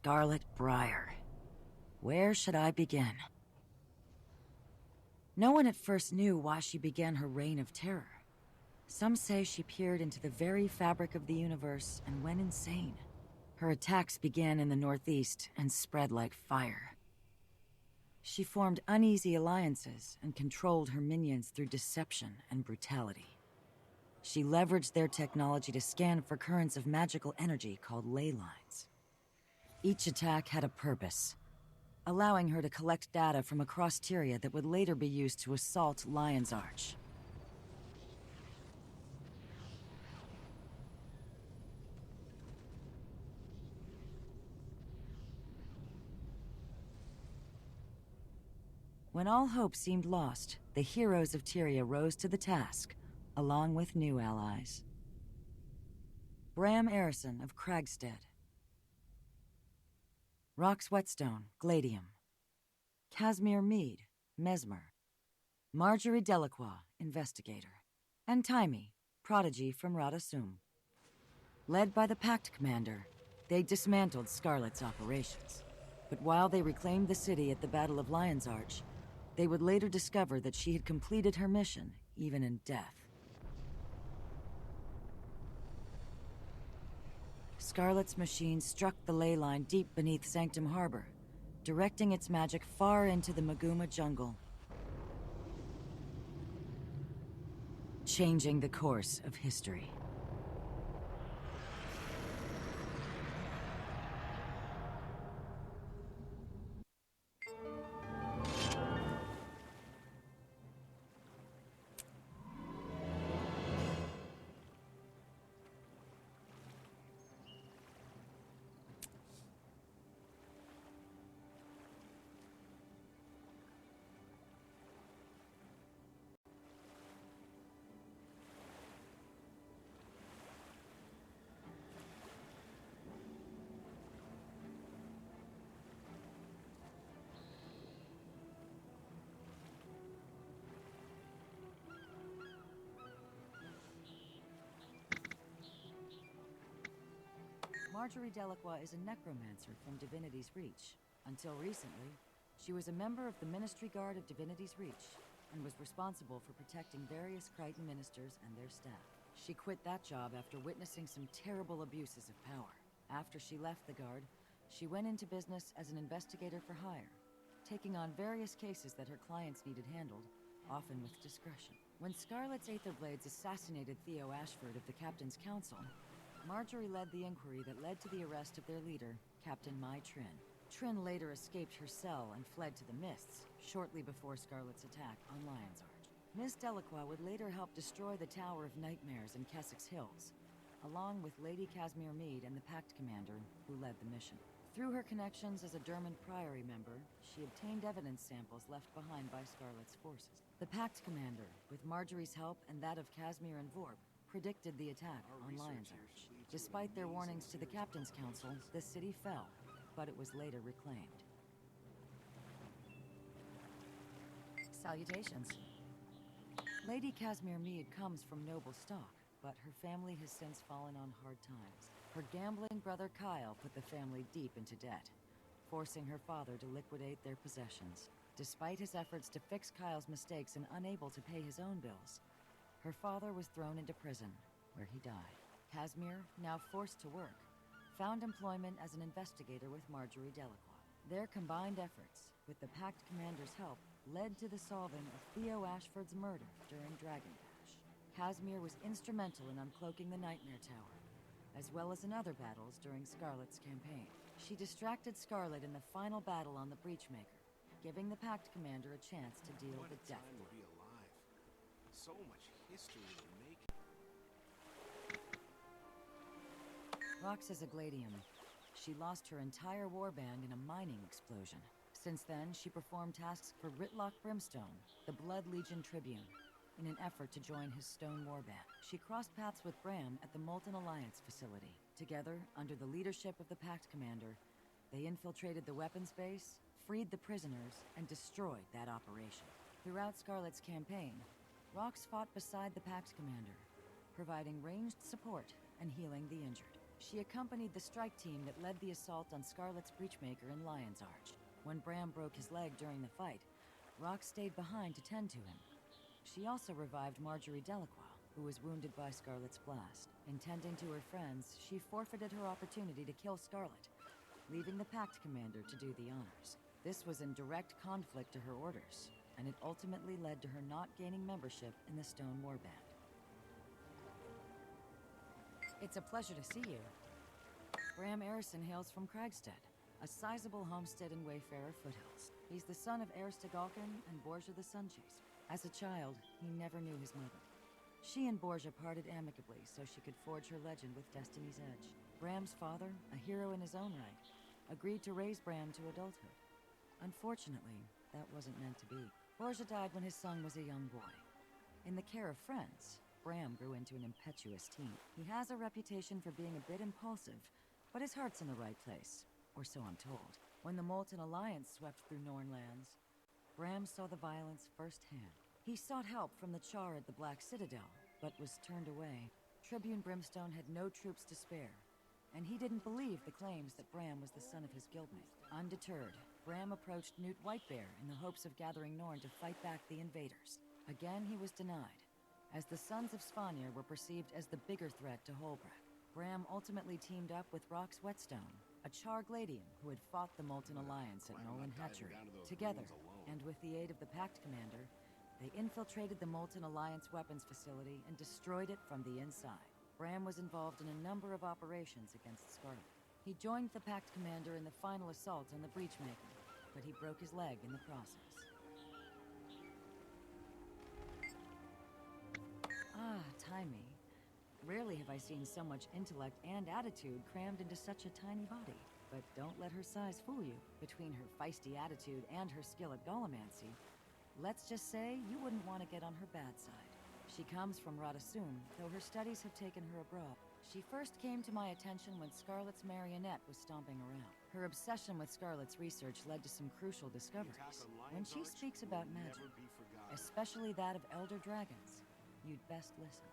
Scarlet Briar. Where should I begin? No one at first knew why she began her reign of terror. Some say she peered into the very fabric of the universe and went insane. Her attacks began in the northeast and spread like fire. She formed uneasy alliances and controlled her minions through deception and brutality. She leveraged their technology to scan for currents of magical energy called ley lines. Each attack had a purpose, allowing her to collect data from across Tyria that would later be used to assault Lion's Arch. When all hope seemed lost, the heroes of Tyria rose to the task, along with new allies. Bram Arison of Kragstead. Rox Whetstone, Gladium. Casimir Meade, Mesmer. Marjorie Delacroix, Investigator. And Taimi, Prodigy from Radasum. Led by the Pact Commander, they dismantled Scarlet's operations. But while they reclaimed the city at the Battle of Lion's Arch, they would later discover that she had completed her mission, even in death. Scarlet's machine struck the ley line deep beneath Sanctum Harbor, directing its magic far into the Maguma jungle, changing the course of history. Marjorie Delacroix is a necromancer from Divinity's Reach. Until recently, she was a member of the Ministry Guard of Divinity's Reach, and was responsible for protecting various Crichton ministers and their staff. She quit that job after witnessing some terrible abuses of power. After she left the Guard, she went into business as an investigator for hire, taking on various cases that her clients needed handled, often with discretion. When Scarlet's Aetherblades assassinated Theo Ashford of the Captain's Council, Marjorie led the inquiry that led to the arrest of their leader, Captain Mai Trin. Trin later escaped her cell and fled to the Mists, shortly before Scarlet's attack on Lion's Arch. Miss Delacroix would later help destroy the Tower of Nightmares in Kessex Hills, along with Lady Casimir Meade and the Pact Commander, who led the mission. Through her connections as a Dermond Priory member, she obtained evidence samples left behind by Scarlet's forces. The Pact Commander, with Marjorie's help and that of Casimir and Vorp, predicted the attack on Lion's Arch. Despite their warnings to the Captain's Council, the city fell, but it was later reclaimed. Salutations. Lady Casimir Meade comes from noble stock, but her family has since fallen on hard times. Her gambling brother Kyle put the family deep into debt, forcing her father to liquidate their possessions. Despite his efforts to fix Kyle's mistakes and unable to pay his own bills, her father was thrown into prison, where he died. Casimir, now forced to work, found employment as an investigator with Marjorie Delacroix. Their combined efforts, with the Pact Commander's help, led to the solving of Theo Ashford's murder during Dragon Bash. Casimir was instrumental in uncloaking the Nightmare Tower, as well as in other battles during Scarlet's campaign. She distracted Scarlet in the final battle on the Breachmaker, giving the Pact Commander a chance to deal the death blow. To be alive. So much history in the making. Rox is a Gladium. She lost her entire warband in a mining explosion. Since then, she performed tasks for Ritlock Brimstone, the Blood Legion Tribune, in an effort to join his Stone Warband. She crossed paths with Bram at the Molten Alliance facility. Together, under the leadership of the Pact Commander, they infiltrated the weapons base, freed the prisoners, and destroyed that operation. Throughout Scarlet's campaign, Rox fought beside the Pact Commander, providing ranged support and healing the injured. She accompanied the strike team that led the assault on Scarlet's Breachmaker in Lion's Arch. When Bram broke his leg during the fight, Rox stayed behind to tend to him. She also revived Marjorie Delacroix, who was wounded by Scarlet's blast. In tending to her friends, she forfeited her opportunity to kill Scarlet, leaving the Pact Commander to do the honors. This was in direct conflict to her orders, and it ultimately led to her not gaining membership in the Stone Warband. It's a pleasure to see you. Bram Arison hails from Kragstead, a sizable homestead in Wayfarer foothills. He's the son of Aristogalcan and Borgia the Sunchaser. As a child, he never knew his mother. She and Borgia parted amicably so she could forge her legend with Destiny's Edge. Bram's father, a hero in his own right, agreed to raise Bram to adulthood. Unfortunately, that wasn't meant to be. Borgia died when his son was a young boy. In the care of friends, Bram grew into an impetuous teen. He has a reputation for being a bit impulsive, but his heart's in the right place, or so I'm told. When the Molten Alliance swept through Norn lands, Bram saw the violence firsthand. He sought help from the Char at the Black Citadel, but was turned away. Tribune Brimstone had no troops to spare, and he didn't believe the claims that Bram was the son of his guildmate. Undeterred, Bram approached Newt Whitebear in the hopes of gathering Norn to fight back the invaders. Again, he was denied, as the Sons of Svanir were perceived as the bigger threat to Holbrook. Bram ultimately teamed up with Rox Whetstone, a Char Gladian who had fought the Molten Alliance at Nolan Hatchery. Together, and with the aid of the Pact Commander, they infiltrated the Molten Alliance weapons facility and destroyed it from the inside. Bram was involved in a number of operations against Scarlet. He joined the Pact Commander in the final assault on the Breachmaker, but he broke his leg in the process. Ah, Taimi. Rarely have I seen so much intellect and attitude crammed into such a tiny body. But don't let her size fool you. Between her feisty attitude and her skill at Golomancy, let's just say you wouldn't want to get on her bad side. She comes from Radasum, though her studies have taken her abroad. She first came to my attention when Scarlet's marionette was stomping around. Her obsession with Scarlet's research led to some crucial discoveries. When she speaks about magic, especially that of elder dragons, you'd best listen.